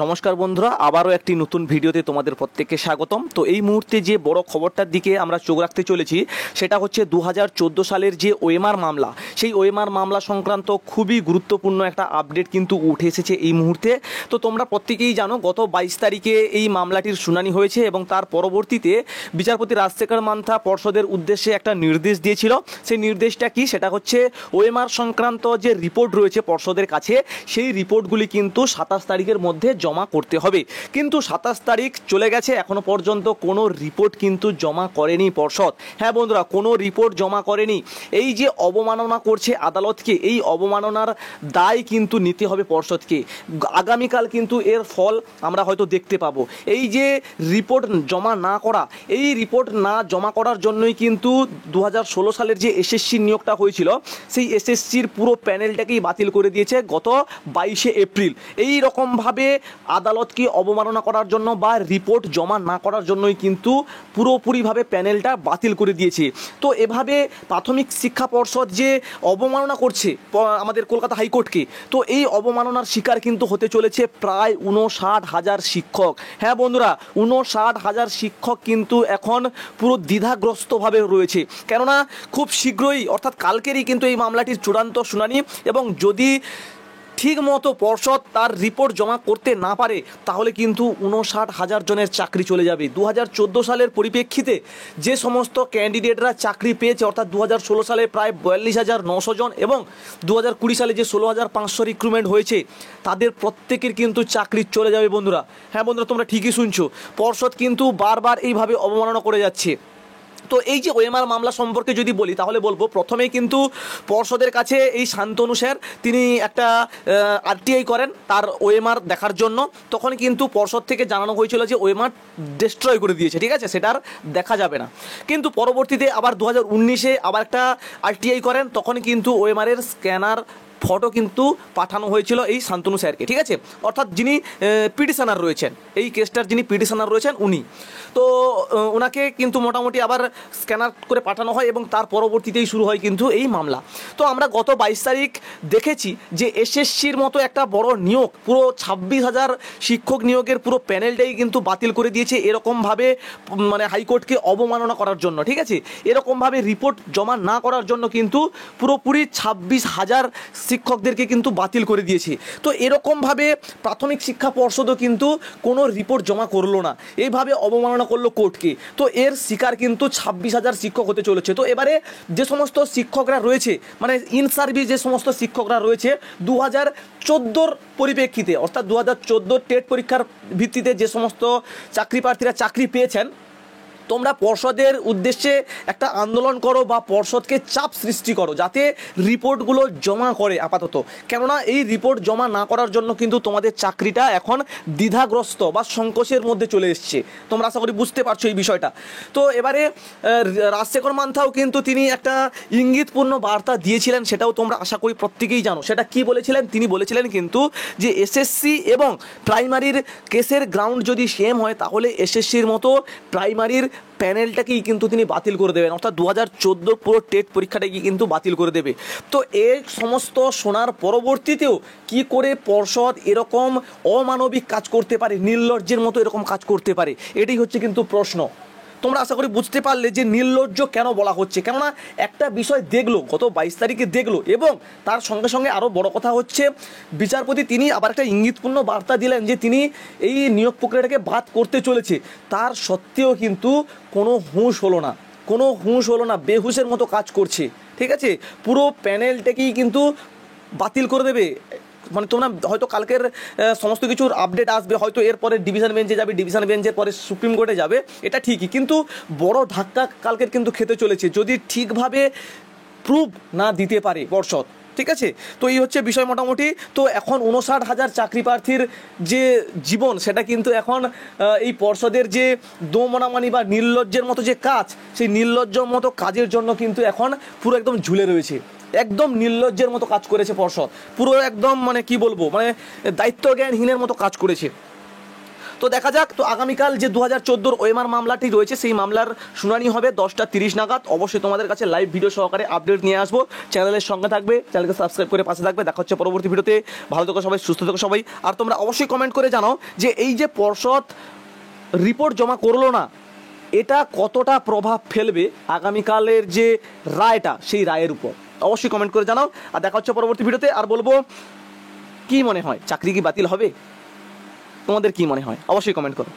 নমস্কার বন্ধুরা, আবারও একটি নতুন ভিডিওতে তোমাদের প্রত্যেককে স্বাগতম। তো এই মুহূর্তে যে বড় খবরটার দিকে আমরা চোখ রাখতে চলেছি সেটা হচ্ছে 2014 সালের যে ওএমআর মামলা, সেই ওএমআর মামলা সংক্রান্ত খুবই গুরুত্বপূর্ণ একটা আপডেট কিন্তু উঠে এসেছে এই মুহূর্তে। তো তোমরা প্রত্যেকেই জানো গত 22 তারিখে এই মামলাটির শুনানি হয়েছে এবং তার পরবর্তীতে বিচারপতি রাজশেখর মান্থা পর্ষদের উদ্দেশ্যে একটা নির্দেশ দিয়েছিল। সেই নির্দেশটা কি, সেটা হচ্ছে ওএমআর সংক্রান্ত যে রিপোর্ট রয়েছে পর্ষদের কাছে, সেই রিপোর্টগুলি কিন্তু 27 তারিখের মধ্যে জমা করতে হবে। কিন্তু 27 তারিখ চলে গেছে, এখনো পর্যন্ত কোনো রিপোর্ট কিন্তু জমা করেনি পর্ষদ। হ্যাঁ বন্ধুরা, কোনো রিপোর্ট জমা করেনি। এই যে অবমাননা করছে আদালতকে, এই অবমাননার দায় কিন্তু নিতে হবে পর্ষদকে। আগামীকাল কিন্তু এর ফল আমরা হয়তো দেখতে পাবো। এই যে রিপোর্ট জমা না করা, এই রিপোর্ট না জমা করার জন্যই কিন্তু 2016 সালের যে এসএসসি নিয়োগটা হয়েছিল, সেই এসএসসির পুরো প্যানেলটাকেই বাতিল করে দিয়েছে গত 22শে এপ্রিল। এই রকমভাবে আদালতকে অবমাননা করার জন্য বা রিপোর্ট জমা না করার জন্যই কিন্তু পুরোপুরিভাবে প্যানেলটা বাতিল করে দিয়েছে। তো এভাবে প্রাথমিক শিক্ষা পর্ষদ যে অবমাননা করছে আমাদের কলকাতা হাইকোর্টকে, তো এই অবমাননার শিকার কিন্তু হতে চলেছে প্রায় 59,000 শিক্ষক। হ্যাঁ বন্ধুরা, 59,000 শিক্ষক কিন্তু এখন পুরো দ্বিধাগ্রস্তভাবে রয়েছে। কেননা খুব শীঘ্রই অর্থাৎ কালকেরই কিন্তু এই মামলাটির চূড়ান্ত শুনানি, এবং যদি ঠিক মতো পর্ষদ তার রিপোর্ট জমা করতে না পারে তাহলে কিন্তু 59,000 জনের চাকরি চলে যাবে। 2014 সালের পরিপ্রেক্ষিতে যে সমস্ত ক্যান্ডিডেটরা চাকরি পেয়েছে, অর্থাৎ 2016 সালে প্রায় 42,900 জন এবং 2020 সালে যে 16,500 রিক্রুটমেন্ট হয়েছে, তাদের প্রত্যেকের কিন্তু চাকরি চলে যাবে বন্ধুরা। হ্যাঁ বন্ধুরা, তোমরা ঠিকই শুনছো, পর্ষদ কিন্তু বারবার এইভাবে অবমাননা করে যাচ্ছে। তো এই যে ওএমআর মামলা সম্পর্কে যদি বলি তাহলে বলবো, প্রথমেই কিন্তু পর্ষদের কাছে এই শান্তনু স্যার তিনি একটা আরটিআই করেন তার ওএমআর দেখার জন্য। তখন কিন্তু পর্ষদ থেকে জানানো হয়েছিল যে ওএমআর ডিস্ট্রয় করে দিয়েছে, ঠিক আছে, সেটা আর দেখা যাবে না। কিন্তু পরবর্তীতে আবার 2019-এ আবার একটা আরটিআই করেন, তখন কিন্তু ওএমআরের স্ক্যানার ফটো কিন্তু পাঠানো হয়েছিল এই শান্তনু স্যারকে, ঠিক আছে, অর্থাৎ যিনি পিটিশনার রয়েছেন, এই কেসটার যিনি পিটিশনার রয়েছেন উনি। তো ওনাকে কিন্তু মোটামুটি আবার স্ক্যানার করে পাঠানো হয় এবং তার পরবর্তীতেই শুরু হয় কিন্তু এই মামলা। তো আমরা গত 22 তারিখ দেখেছি যে এসএসসির মতো একটা বড় নিয়োগ, পুরো 26,000 শিক্ষক নিয়োগের পুরো প্যানেলটাই কিন্তু বাতিল করে দিয়েছে এরকমভাবে, মানে হাইকোর্টকে অবমাননা করার জন্য, ঠিক আছে। এরকমভাবে রিপোর্ট জমা না করার জন্য কিন্তু পুরোপুরি 26,000 শিক্ষকদেরকে কিন্তু বাতিল করে দিয়েছে। তো এরকমভাবে প্রাথমিক শিক্ষা পর্ষদও কিন্তু কোনো রিপোর্ট জমা করলো না, এইভাবে অবমাননা করলো কোর্টকে। তো এর শিকার কিন্তু 26,000 শিক্ষক হতে চলেছে। তো এবারে যে সমস্ত শিক্ষকরা রয়েছে, মানে ইন সার্ভিস যে সমস্ত শিক্ষকরা রয়েছে 2014 পরিপ্রেক্ষিতে, অর্থাৎ 2014 টেট পরীক্ষার ভিত্তিতে যে সমস্ত চাকরি প্রার্থীরা চাকরি পেয়েছেন, তোমরা পর্ষদের উদ্দেশ্যে একটা আন্দোলন করো বা পর্ষদকে চাপ সৃষ্টি করো যাতে রিপোর্টগুলো জমা করে আপাতত। কেননা এই রিপোর্ট জমা না করার জন্য কিন্তু তোমাদের চাকরিটা এখন দ্বিধাগ্রস্ত বা সংকোচের মধ্যে চলে এসছে। তোমরা আশা করি বুঝতে পারছো এই বিষয়টা। তো এবারে রাজশেখর মান্থাও কিন্তু তিনি একটা ইঙ্গিতপূর্ণ বার্তা দিয়েছিলেন, সেটাও তোমরা আশা করি প্রত্যেকেই জানো। সেটা কি বলেছিলেন? তিনি বলেছিলেন কিন্তু যে এসএসসি এবং প্রাইমারির কেসের গ্রাউন্ড যদি সেম হয় তাহলে এসএসসির মতো প্রাইমারির প্যানেলটাকেই কিন্তু তিনি বাতিল করে দেবেন, অর্থাৎ 2014 পুরো টেট পরীক্ষাটাকে কিন্তু বাতিল করে দেবে। তো এই সমস্ত শোনার পরবর্তীতেও কি করে পর্ষদ এরকম অমানবিক কাজ করতে পারে, নির্লজ্জের মতো এরকম কাজ করতে পারে, এটাই হচ্ছে কিন্তু প্রশ্ন। তোমরা আশা করি বুঝতে পারলে যে নির্লজ্জ কেন বলা হচ্ছে। কেননা একটা বিষয় দেখলো, গত 22 তারিখে দেখলো, এবং তার সঙ্গে সঙ্গে আরও বড় কথা হচ্ছে বিচারপতি তিনি আবার একটা ইঙ্গিতপূর্ণ বার্তা দিলেন যে তিনি এই নিয়োগ প্রক্রিয়াটাকে বাদ করতে চলেছে। তার সত্ত্বেও কিন্তু কোনো হুঁশ হলো না, কোনো হুঁশ হলো না, বেহুশের মতো কাজ করছে, ঠিক আছে। পুরো প্যানেলটাকেই কিন্তু বাতিল করে দেবে। মানে তোমরা হয়তো কালকের সমস্ত কিছুর আপডেট আসবে, হয়তো এরপরে ডিভিশন বেঞ্চে যাবে, ডিভিশন বেঞ্চের পরে সুপ্রিম কোর্টে যাবে, এটা ঠিকই, কিন্তু বড় ধাক্কা কালকের কিন্তু খেতে চলেছে যদি ঠিকভাবে প্রুভ না দিতে পারে পর্ষদ, ঠিক আছে। তো এই হচ্ছে বিষয় মোটামুটি। তো এখন 59,000 চাকরি প্রার্থীর যে জীবন, সেটা কিন্তু এখন এই পর্ষদের যে দোমনামানি বা নির্লজ্জের মতো যে কাজ, সেই নির্লজ্জের মতো কাজের জন্য কিন্তু এখন পুরো একদম ঝুলে রয়েছে। একদম নির্লজ্জের মতো কাজ করেছে পর্ষদ, পুরো একদম মানে কি বলবো, মানে দায়িত্ব জ্ঞানহীনের মতো কাজ করেছে। তো তো দেখা যাক। তো আগামীকাল যে 2014 ওএমআর মামলাটি রয়েছে সেই মামলার শুনানি হবে 10টা 30 নাগাদ। অবশ্যই তোমাদের কাছে লাইভ ভিডিও সহকারে আপডেট নিয়ে আসবো। চ্যানেলের সঙ্গে থাকবে, চ্যানেলকে সাবস্ক্রাইব করে পাশে থাকবে। দেখা হচ্ছে পরবর্তী ভিডিওতে। ভালো থেকো সবাই, সুস্থ থেকো সবাই। আর তোমরা অবশ্যই কমেন্ট করে জানাও যে এই যে পর্ষদ রিপোর্ট জমা করলো না, এটা কতটা প্রভাব ফেলবে আগামীকালের যে রায়টা সেই রায়ের উপর। অবশ্যই কমেন্ট করে জানাও। আর দেখা হচ্ছে পরবর্তী ভিডিওতে। আর বলবো কি মনে হয়, চাকরি কি বাতিল হবে? তোমাদের কি মনে হয় অবশ্যই কমেন্ট করো।